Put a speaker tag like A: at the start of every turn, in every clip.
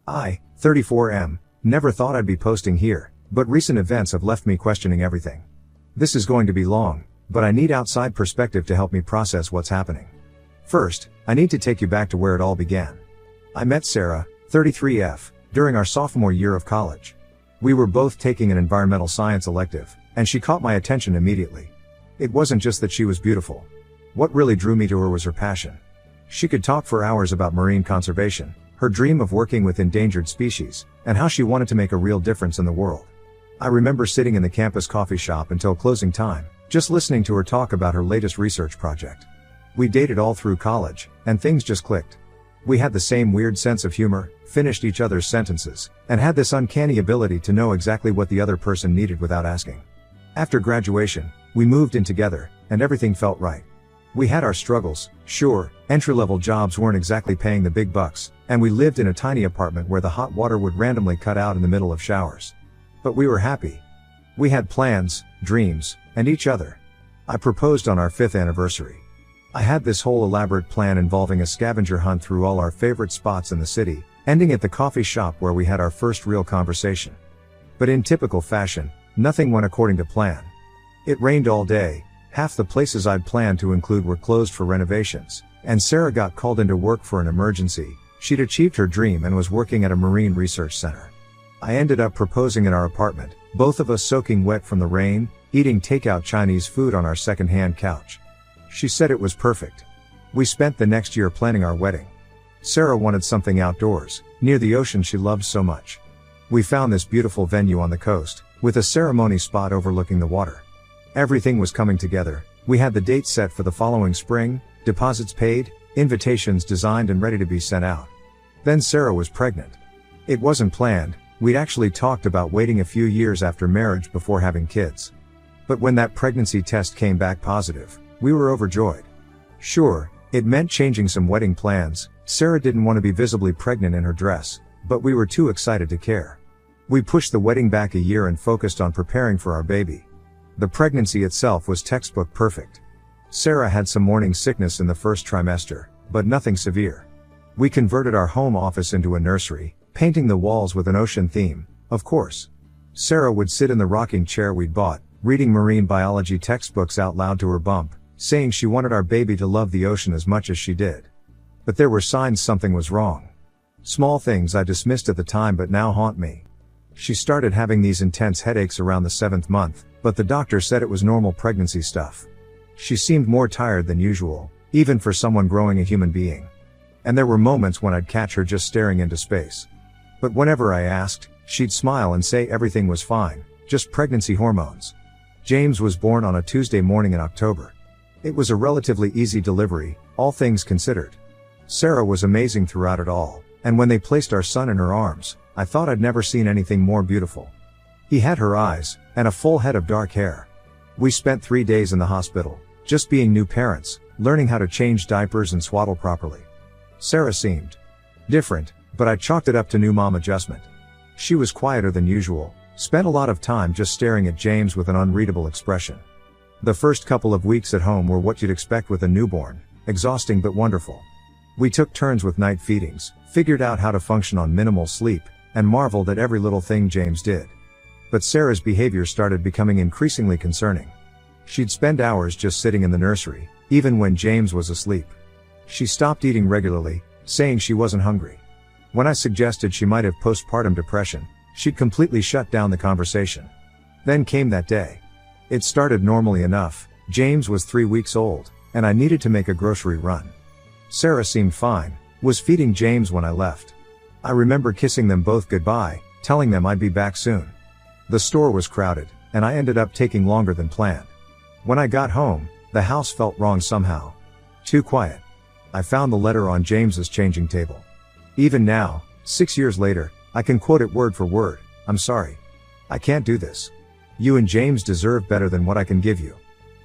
A: I, 34M, never thought I'd be posting here, but recent events have left me questioning everything. This is going to be long, but I need outside perspective to help me process what's happening. First, I need to take you back to where it all began. I met Sarah, 33F, during our sophomore year of college. We were both taking an environmental science elective, and she caught my attention immediately. It wasn't just that she was beautiful. What really drew me to her was her passion. She could talk for hours about marine conservation, her dream of working with endangered species, and how she wanted to make a real difference in the world. I remember sitting in the campus coffee shop until closing time, just listening to her talk about her latest research project. We dated all through college, and things just clicked. We had the same weird sense of humor, finished each other's sentences, and had this uncanny ability to know exactly what the other person needed without asking. After graduation, we moved in together, and everything felt right. We had our struggles, sure, entry-level jobs weren't exactly paying the big bucks, and we lived in a tiny apartment where the hot water would randomly cut out in the middle of showers. But we were happy. We had plans, dreams, and each other. I proposed on our 5th anniversary. I had this whole elaborate plan involving a scavenger hunt through all our favorite spots in the city, ending at the coffee shop where we had our first real conversation. But in typical fashion, nothing went according to plan. It rained all day. Half the places I'd planned to include were closed for renovations, and Sarah got called into work for an emergency. She'd achieved her dream and was working at a marine research center. I ended up proposing in our apartment, both of us soaking wet from the rain, eating takeout Chinese food on our second-hand couch. She said it was perfect. We spent the next year planning our wedding. Sarah wanted something outdoors, near the ocean she loved so much. We found this beautiful venue on the coast, with a ceremony spot overlooking the water. Everything was coming together. We had the date set for the following spring, deposits paid, invitations designed and ready to be sent out. Then Sarah was pregnant. It wasn't planned. We'd actually talked about waiting a few years after marriage before having kids. But when that pregnancy test came back positive, we were overjoyed. Sure, it meant changing some wedding plans. Sarah didn't want to be visibly pregnant in her dress, but we were too excited to care. We pushed the wedding back a year and focused on preparing for our baby. The pregnancy itself was textbook perfect. Sarah had some morning sickness in the first trimester, but nothing severe. We converted our home office into a nursery, painting the walls with an ocean theme, of course. Sarah would sit in the rocking chair we'd bought, reading marine biology textbooks out loud to her bump, saying she wanted our baby to love the ocean as much as she did. But there were signs something was wrong. Small things I dismissed at the time but now haunt me. She started having these intense headaches around the 7th month, but the doctor said it was normal pregnancy stuff. She seemed more tired than usual, even for someone growing a human being. And there were moments when I'd catch her just staring into space. But whenever I asked, she'd smile and say everything was fine, just pregnancy hormones. James was born on a Tuesday morning in October. It was a relatively easy delivery, all things considered. Sarah was amazing throughout it all, and when they placed our son in her arms, I thought I'd never seen anything more beautiful. He had her eyes, and a full head of dark hair. We spent 3 days in the hospital, just being new parents, learning how to change diapers and swaddle properly. Sarah seemed different, but I chalked it up to new mom adjustment. She was quieter than usual, spent a lot of time just staring at James with an unreadable expression. The first couple of weeks at home were what you'd expect with a newborn, exhausting but wonderful. We took turns with night feedings, figured out how to function on minimal sleep, and marveled at every little thing James did. But Sarah's behavior started becoming increasingly concerning. She'd spend hours just sitting in the nursery, even when James was asleep. She stopped eating regularly, saying she wasn't hungry. When I suggested she might have postpartum depression, she'd completely shut down the conversation. Then came that day. It started normally enough. James was 3 weeks old, and I needed to make a grocery run. Sarah seemed fine, was feeding James when I left. I remember kissing them both goodbye, telling them I'd be back soon. The store was crowded, and I ended up taking longer than planned. When I got home, the house felt wrong somehow. Too quiet. I found the letter on James's changing table. Even now, 6 years later, I can quote it word for word. "I'm sorry. I can't do this. You and James deserve better than what I can give you.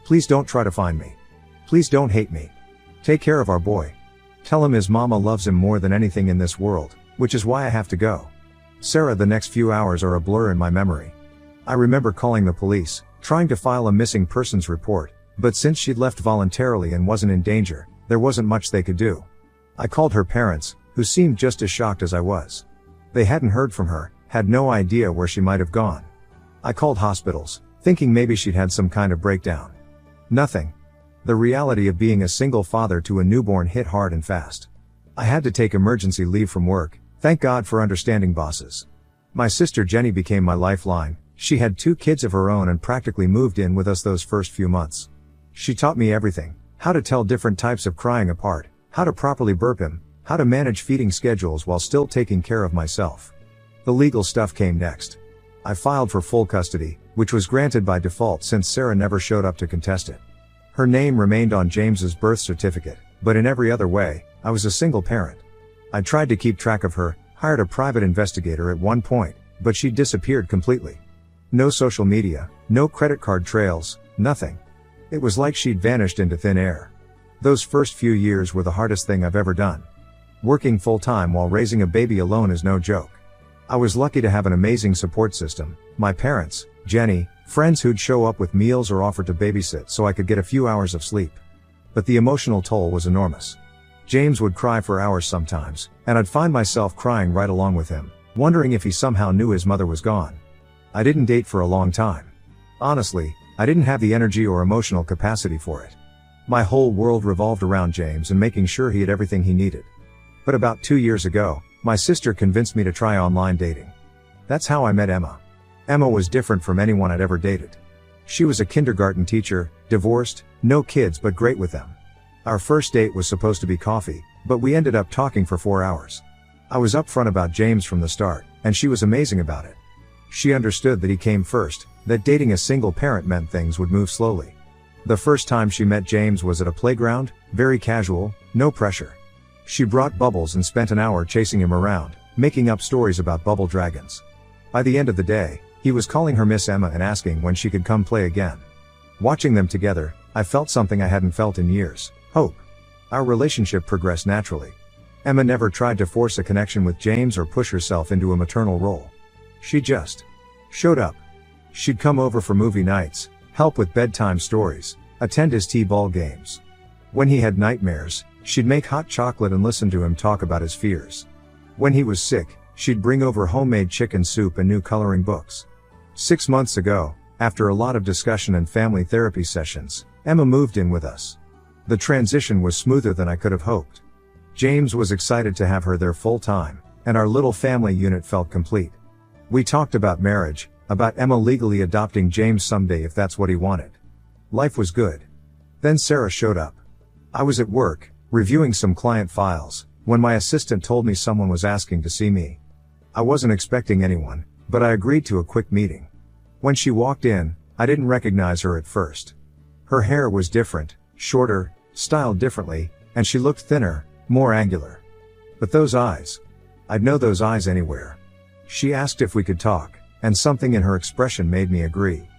A: Please don't try to find me. Please don't hate me. Take care of our boy. Tell him his mama loves him more than anything in this world, which is why I have to go." Sarah, the next few hours are a blur in my memory. I remember calling the police, trying to file a missing persons report, but since she'd left voluntarily and wasn't in danger, there wasn't much they could do. I called her parents, who seemed just as shocked as I was. They hadn't heard from her, had no idea where she might have gone. I called hospitals, thinking maybe she'd had some kind of breakdown. Nothing. The reality of being a single father to a newborn hit hard and fast. I had to take emergency leave from work, thank God for understanding bosses. My sister Jenny became my lifeline. She had 2 kids of her own and practically moved in with us those first few months. She taught me everything, how to tell different types of crying apart, how to properly burp him, how to manage feeding schedules while still taking care of myself. The legal stuff came next. I filed for full custody, which was granted by default since Sarah never showed up to contest it. Her name remained on James's birth certificate, but in every other way, I was a single parent. I tried to keep track of her, hired a private investigator at one point, but she disappeared completely. No social media, no credit card trails, nothing. It was like she'd vanished into thin air. Those first few years were the hardest thing I've ever done. Working full-time while raising a baby alone is no joke. I was lucky to have an amazing support system, my parents, Jenny, friends who'd show up with meals or offer to babysit so I could get a few hours of sleep. But the emotional toll was enormous. James would cry for hours sometimes, and I'd find myself crying right along with him, wondering if he somehow knew his mother was gone. I didn't date for a long time. Honestly, I didn't have the energy or emotional capacity for it. My whole world revolved around James and making sure he had everything he needed. But about 2 years ago, my sister convinced me to try online dating. That's how I met Emma. Emma was different from anyone I'd ever dated. She was a kindergarten teacher, divorced, no kids but great with them. Our first date was supposed to be coffee, but we ended up talking for 4 hours. I was upfront about James from the start, and she was amazing about it. She understood that he came first, that dating a single parent meant things would move slowly. The first time she met James was at a playground, very casual, no pressure. She brought bubbles and spent an hour chasing him around, making up stories about bubble dragons. By the end of the day, he was calling her Miss Emma and asking when she could come play again. Watching them together, I felt something I hadn't felt in years: hope. Our relationship progressed naturally. Emma never tried to force a connection with James or push herself into a maternal role. She just showed up. She'd come over for movie nights, help with bedtime stories, attend his t-ball games. When he had nightmares, she'd make hot chocolate and listen to him talk about his fears. When he was sick, she'd bring over homemade chicken soup and new coloring books. 6 months ago, after a lot of discussion and family therapy sessions, Emma moved in with us. The transition was smoother than I could have hoped. James was excited to have her there full time, and our little family unit felt complete. We talked about marriage, about Emma legally adopting James someday if that's what he wanted. Life was good. Then Sarah showed up. I was at work, reviewing some client files, when my assistant told me someone was asking to see me. I wasn't expecting anyone, but I agreed to a quick meeting. When she walked in, I didn't recognize her at first. Her hair was different, shorter, styled differently, and she looked thinner, more angular. But those eyes. I'd know those eyes anywhere. She asked if we could talk, and something in her expression made me agree.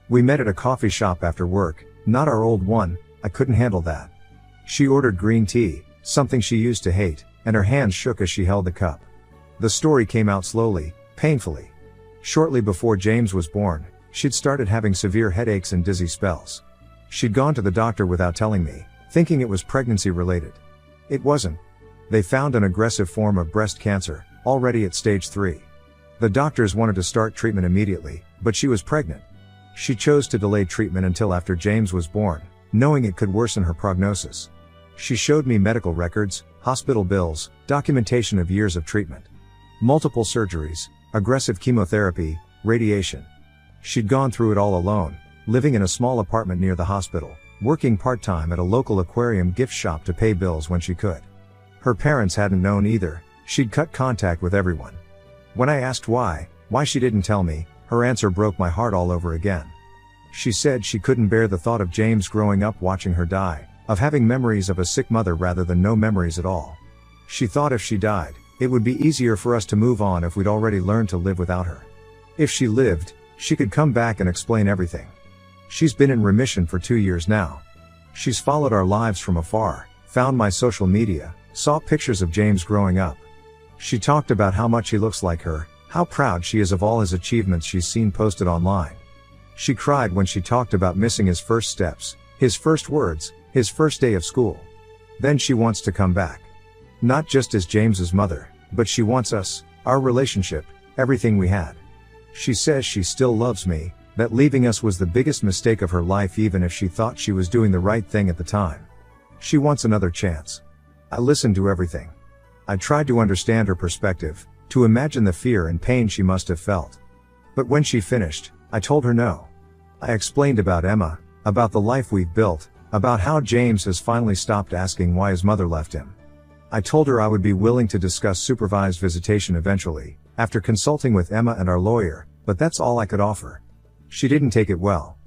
A: We met at a coffee shop after work, not our old one. I couldn't handle that. She ordered green tea, something she used to hate, and her hands shook as she held the cup. The story came out slowly, painfully. Shortly before James was born, she'd started having severe headaches and dizzy spells. She'd gone to the doctor without telling me, thinking it was pregnancy related. It wasn't. They found an aggressive form of breast cancer, already at stage 3. The doctors wanted to start treatment immediately, but she was pregnant. She chose to delay treatment until after James was born, knowing it could worsen her prognosis. She showed me medical records, hospital bills, documentation of years of treatment. Multiple surgeries, aggressive chemotherapy, radiation. She'd gone through it all alone, living in a small apartment near the hospital, working part-time at a local aquarium gift shop to pay bills when she could. Her parents hadn't known either. She'd cut contact with everyone. When I asked why she didn't tell me, her answer broke my heart all over again. She said she couldn't bear the thought of James growing up watching her die, of having memories of a sick mother rather than no memories at all. She thought if she died, it would be easier for us to move on if we'd already learned to live without her. If she lived, she could come back and explain everything. She's been in remission for 2 years now. She's followed our lives from afar, found my social media, saw pictures of James growing up. She talked about how much he looks like her, how proud she is of all his achievements she's seen posted online. She cried when she talked about missing his first steps, his first words, his first day of school. Then she wants to come back. Not just as James's mother, but she wants us, Our relationship, everything we had. She says she still loves me, that leaving us was the biggest mistake of her life even if she thought she was doing the right thing at the time. She wants another chance. I listened to everything. I tried to understand her perspective, to imagine the fear and pain she must have felt. But when she finished, I told her no. I explained about Emma, about the life we've built, about how James has finally stopped asking why his mother left him. I told her I would be willing to discuss supervised visitation eventually, after consulting with Emma and our lawyer, but that's all I could offer. She didn't take it well.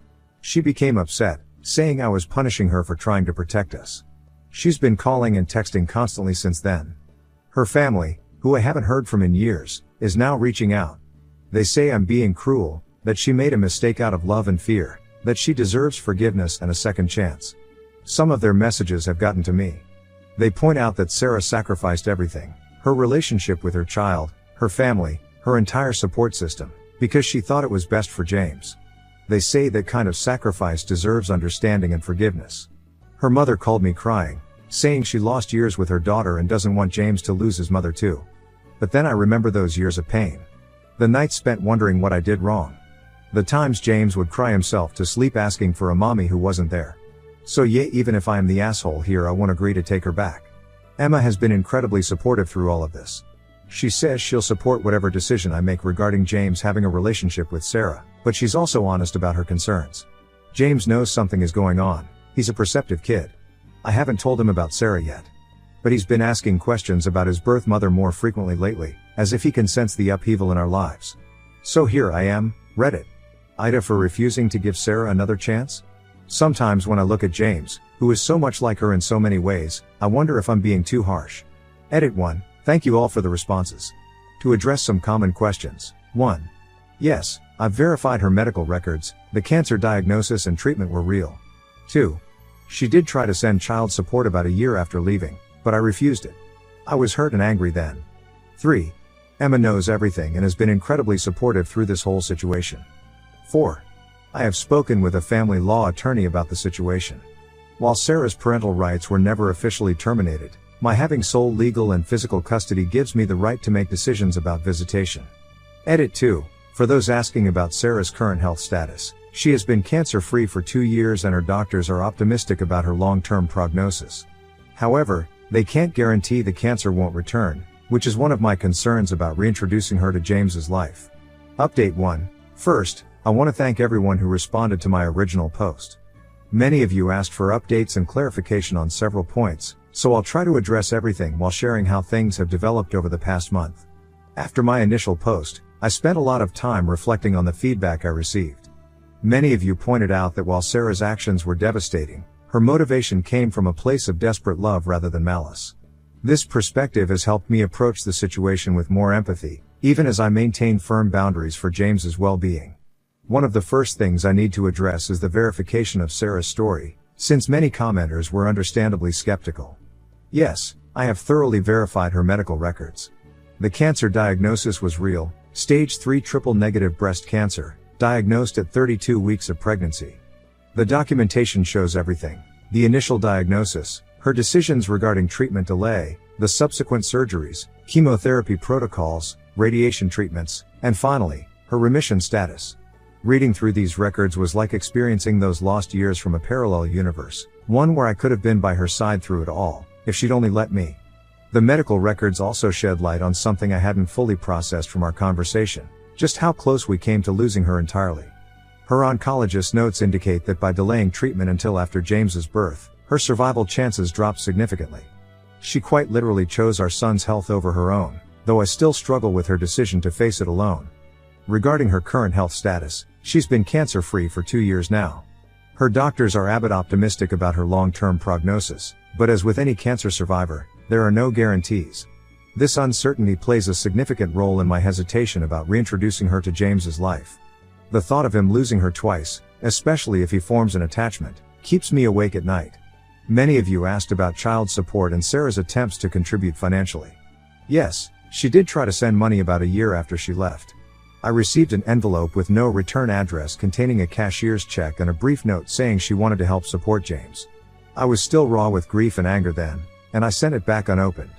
A: She became upset, saying I was punishing her for trying to protect us. She's been calling and texting constantly since then. Her family, who I haven't heard from in years, is now reaching out. They say I'm being cruel, that she made a mistake out of love and fear, that she deserves forgiveness and a second chance. Some of their messages have gotten to me. They point out that Sarah sacrificed everything, her relationship with her child, her family, her entire support system, because she thought it was best for James. They say that kind of sacrifice deserves understanding and forgiveness. Her mother called me crying, saying she lost years with her daughter and doesn't want James to lose his mother too. But then I remember those years of pain. The nights spent wondering what I did wrong. The times James would cry himself to sleep asking for a mommy who wasn't there. So yeah, even if I am the asshole here, I won't agree to take her back. Emma has been incredibly supportive through all of this. She says she'll support whatever decision I make regarding James having a relationship with Sarah, but she's also honest about her concerns. James knows something is going on. He's a perceptive kid. I haven't told him about Sarah yet. But he's been asking questions about his birth mother more frequently lately, as if he can sense the upheaval in our lives. So here I am, Reddit. Ida for refusing to give Sarah another chance? Sometimes when I look at James, who is so much like her in so many ways, I wonder if I'm being too harsh. Edit 1. Thank you all for the responses. To address some common questions. 1. Yes, I've verified her medical records, the cancer diagnosis and treatment were real. 2. She did try to send child support about a year after leaving, but I refused it. I was hurt and angry then. 3. Emma knows everything and has been incredibly supportive through this whole situation. 4. I have spoken with a family law attorney about the situation. While Sarah's parental rights were never officially terminated, my having sole legal and physical custody gives me the right to make decisions about visitation. Edit 2. For those asking about Sarah's current health status, she has been cancer-free for 2 years and her doctors are optimistic about her long-term prognosis. However, they can't guarantee the cancer won't return, which is one of my concerns about reintroducing her to James's life. Update 1. First, I want to thank everyone who responded to my original post. Many of you asked for updates and clarification on several points, so I'll try to address everything while sharing how things have developed over the past month. After my initial post, I spent a lot of time reflecting on the feedback I received. Many of you pointed out that while Sarah's actions were devastating, her motivation came from a place of desperate love rather than malice. This perspective has helped me approach the situation with more empathy, even as I maintain firm boundaries for James's well-being. One of the first things I need to address is the verification of Sarah's story, since many commenters were understandably skeptical. Yes, I have thoroughly verified her medical records. The cancer diagnosis was real, stage 3 triple-negative breast cancer, diagnosed at 32 weeks of pregnancy. The documentation shows everything: the initial diagnosis, her decisions regarding treatment delay, the subsequent surgeries, chemotherapy protocols, radiation treatments, and finally, her remission status. Reading through these records was like experiencing those lost years from a parallel universe, one where I could have been by her side through it all, if she'd only let me. The medical records also shed light on something I hadn't fully processed from our conversation: just how close we came to losing her entirely. Her oncologist notes indicate that by delaying treatment until after James's birth, her survival chances dropped significantly. She quite literally chose our son's health over her own, though I still struggle with her decision to face it alone. Regarding her current health status, she's been cancer-free for 2 years now. Her doctors are a bit optimistic about her long-term prognosis, but as with any cancer survivor, there are no guarantees. This uncertainty plays a significant role in my hesitation about reintroducing her to James's life. The thought of him losing her twice, especially if he forms an attachment, keeps me awake at night. Many of you asked about child support and Sarah's attempts to contribute financially. Yes, she did try to send money about a year after she left. I received an envelope with no return address containing a cashier's check and a brief note saying she wanted to help support James. I was still raw with grief and anger then, and I sent it back unopened.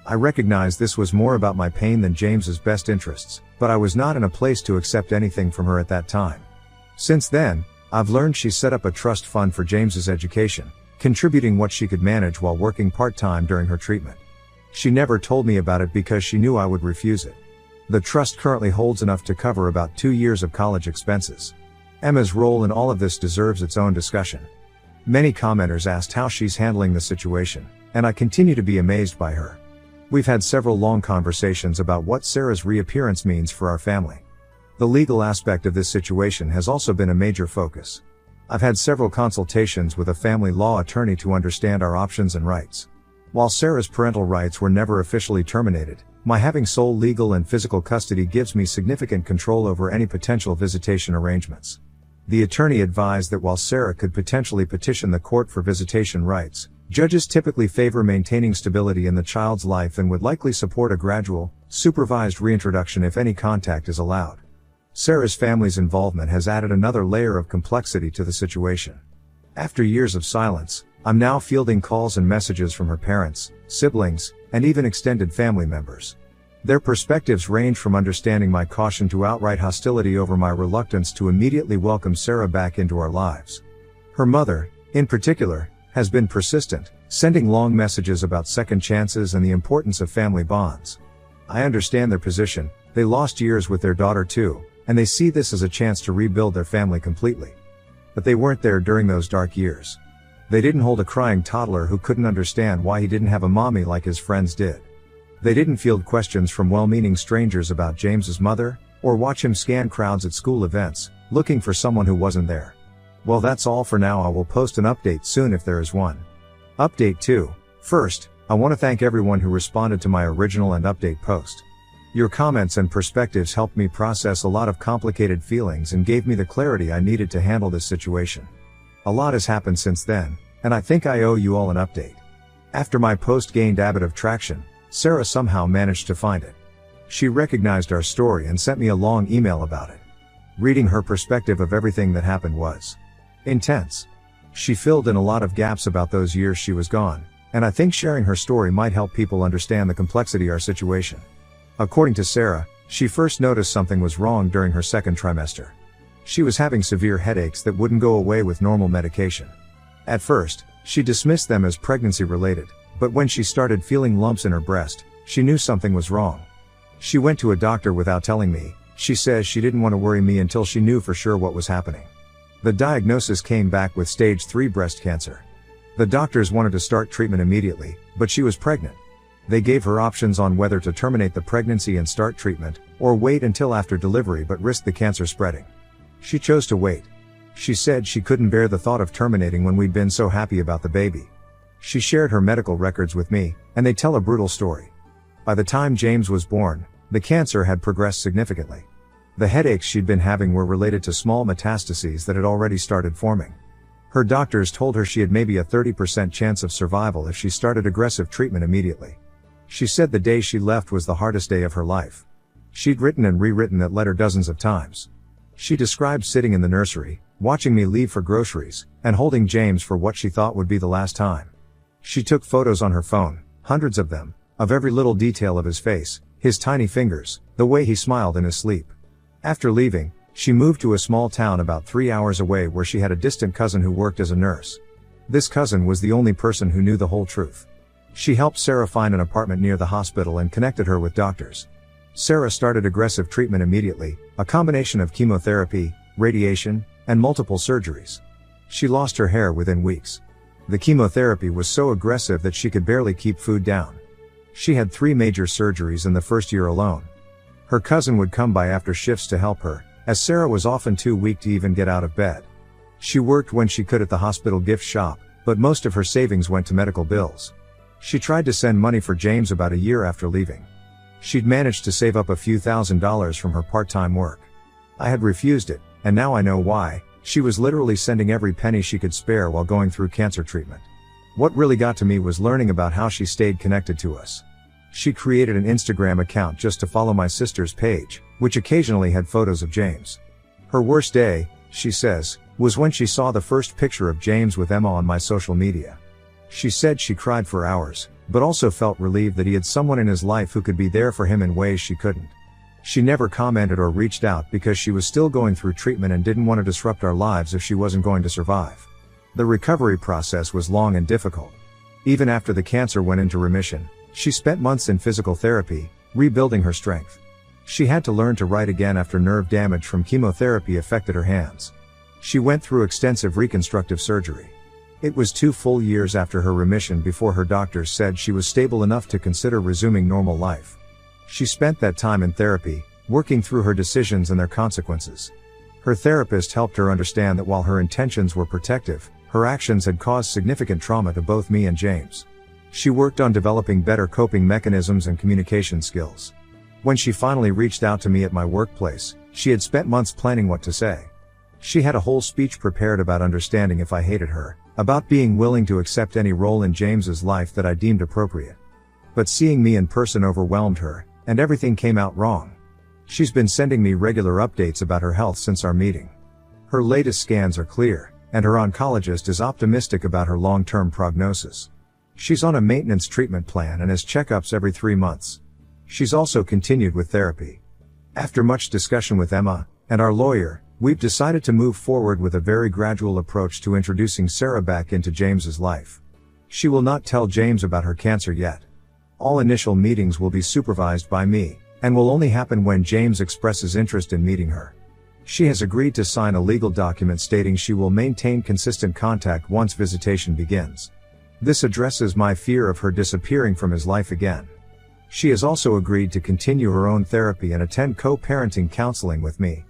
A: I recognized this was more about my pain than James's best interests, but I was not in a place to accept anything from her at that time. Since then, I've learned she set up a trust fund for James's education, contributing what she could manage while working part-time during her treatment. She never told me about it because she knew I would refuse it. The trust currently holds enough to cover about 2 years of college expenses. Emma's role in all of this deserves its own discussion. Many commenters asked how she's handling the situation, and I continue to be amazed by her. We've had several long conversations about what Sarah's reappearance means for our family. The legal aspect of this situation has also been a major focus. I've had several consultations with a family law attorney to understand our options and rights. While Sarah's parental rights were never officially terminated, my having sole legal and physical custody gives me significant control over any potential visitation arrangements. The attorney advised that while Sarah could potentially petition the court for visitation rights, judges typically favor maintaining stability in the child's life and would likely support a gradual, supervised reintroduction if any contact is allowed. Sarah's family's involvement has added another layer of complexity to the situation. After years of silence, I'm now fielding calls and messages from her parents, siblings, and even extended family members. Their perspectives range from understanding my caution to outright hostility over my reluctance to immediately welcome Sarah back into our lives. Her mother, in particular, has been persistent, sending long messages about second chances and the importance of family bonds. I understand their position. They lost years with their daughter too, and they see this as a chance to rebuild their family completely. But they weren't there during those dark years. They didn't hold a crying toddler who couldn't understand why he didn't have a mommy like his friends did. They didn't field questions from well-meaning strangers about James's mother, or watch him scan crowds at school events, looking for someone who wasn't there. Well, that's all for now. I will post an update soon if there is one. Update 2. First, I want to thank everyone who responded to my original and update post. Your comments and perspectives helped me process a lot of complicated feelings and gave me the clarity I needed to handle this situation. A lot has happened since then, and I think I owe you all an update. After my post gained a bit of traction, Sarah somehow managed to find it. She recognized our story and sent me a long email about it. Reading her perspective of everything that happened was intense. She filled in a lot of gaps about those years she was gone, and I think sharing her story might help people understand the complexity of our situation. According to Sarah, she first noticed something was wrong during her second trimester. She was having severe headaches that wouldn't go away with normal medication. At first, she dismissed them as pregnancy-related, but when she started feeling lumps in her breast, she knew something was wrong. She went to a doctor without telling me. She says she didn't want to worry me until she knew for sure what was happening. The diagnosis came back with stage 3 breast cancer. The doctors wanted to start treatment immediately, but she was pregnant. They gave her options on whether to terminate the pregnancy and start treatment, or wait until after delivery but risk the cancer spreading. She chose to wait. She said she couldn't bear the thought of terminating when we'd been so happy about the baby. She shared her medical records with me, and they tell a brutal story. By the time James was born, the cancer had progressed significantly. The headaches she'd been having were related to small metastases that had already started forming. Her doctors told her she had maybe a 30% chance of survival if she started aggressive treatment immediately. She said the day she left was the hardest day of her life. She'd written and rewritten that letter dozens of times. She described sitting in the nursery, watching me leave for groceries, and holding James for what she thought would be the last time. She took photos on her phone, hundreds of them, of every little detail of his face, his tiny fingers, the way he smiled in his sleep. After leaving, she moved to a small town about 3 hours away where she had a distant cousin who worked as a nurse. This cousin was the only person who knew the whole truth. She helped Sarah find an apartment near the hospital and connected her with doctors. Sarah started aggressive treatment immediately, a combination of chemotherapy, radiation, and multiple surgeries. She lost her hair within weeks. The chemotherapy was so aggressive that she could barely keep food down. She had 3 major surgeries in the first year alone. Her cousin would come by after shifts to help her, as Sarah was often too weak to even get out of bed. She worked when she could at the hospital gift shop, but most of her savings went to medical bills. She tried to send money for James about a year after leaving. She'd managed to save up a few $1,000s from her part-time work. I had refused it, and now I know why. She was literally sending every penny she could spare while going through cancer treatment. What really got to me was learning about how she stayed connected to us. She created an Instagram account just to follow my sister's page, which occasionally had photos of James. Her worst day, she says, was when she saw the first picture of James with Emma on my social media. She said she cried for hours, but also felt relieved that he had someone in his life who could be there for him in ways she couldn't. She never commented or reached out because she was still going through treatment and didn't want to disrupt our lives if she wasn't going to survive. The recovery process was long and difficult. Even after the cancer went into remission, she spent months in physical therapy, rebuilding her strength. She had to learn to write again after nerve damage from chemotherapy affected her hands. She went through extensive reconstructive surgery. It was 2 full years after her remission before her doctors said she was stable enough to consider resuming normal life. She spent that time in therapy, working through her decisions and their consequences. Her therapist helped her understand that while her intentions were protective, her actions had caused significant trauma to both me and James. She worked on developing better coping mechanisms and communication skills. When she finally reached out to me at my workplace, she had spent months planning what to say. She had a whole speech prepared about understanding if I hated her, about being willing to accept any role in James's life that I deemed appropriate. But seeing me in person overwhelmed her, and everything came out wrong. She's been sending me regular updates about her health since our meeting. Her latest scans are clear, and her oncologist is optimistic about her long-term prognosis. She's on a maintenance treatment plan and has checkups every 3 months. She's also continued with therapy. After much discussion with Emma and our lawyer, we've decided to move forward with a very gradual approach to introducing Sarah back into James's life. She will not tell James about her cancer yet. All initial meetings will be supervised by me, and will only happen when James expresses interest in meeting her. She has agreed to sign a legal document stating she will maintain consistent contact once visitation begins. This addresses my fear of her disappearing from his life again. She has also agreed to continue her own therapy and attend co-parenting counseling with me.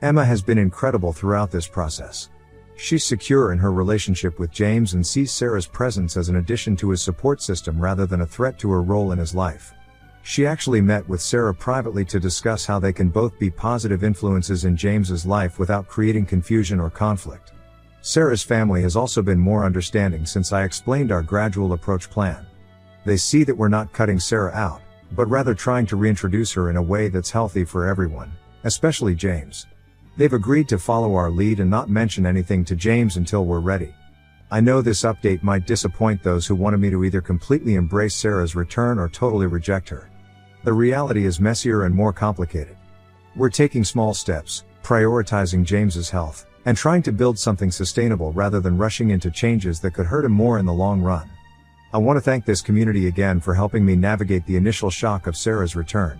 A: Emma has been incredible throughout this process. She's secure in her relationship with James and sees Sarah's presence as an addition to his support system rather than a threat to her role in his life. She actually met with Sarah privately to discuss how they can both be positive influences in James's life without creating confusion or conflict. Sarah's family has also been more understanding since I explained our gradual approach plan. They see that we're not cutting Sarah out, but rather trying to reintroduce her in a way that's healthy for everyone, especially James. They've agreed to follow our lead and not mention anything to James until we're ready. I know this update might disappoint those who wanted me to either completely embrace Sarah's return or totally reject her. The reality is messier and more complicated. We're taking small steps, prioritizing James's health, and trying to build something sustainable rather than rushing into changes that could hurt him more in the long run. I want to thank this community again for helping me navigate the initial shock of Sarah's return.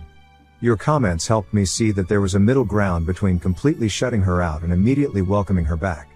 A: Your comments helped me see that there was a middle ground between completely shutting her out and immediately welcoming her back.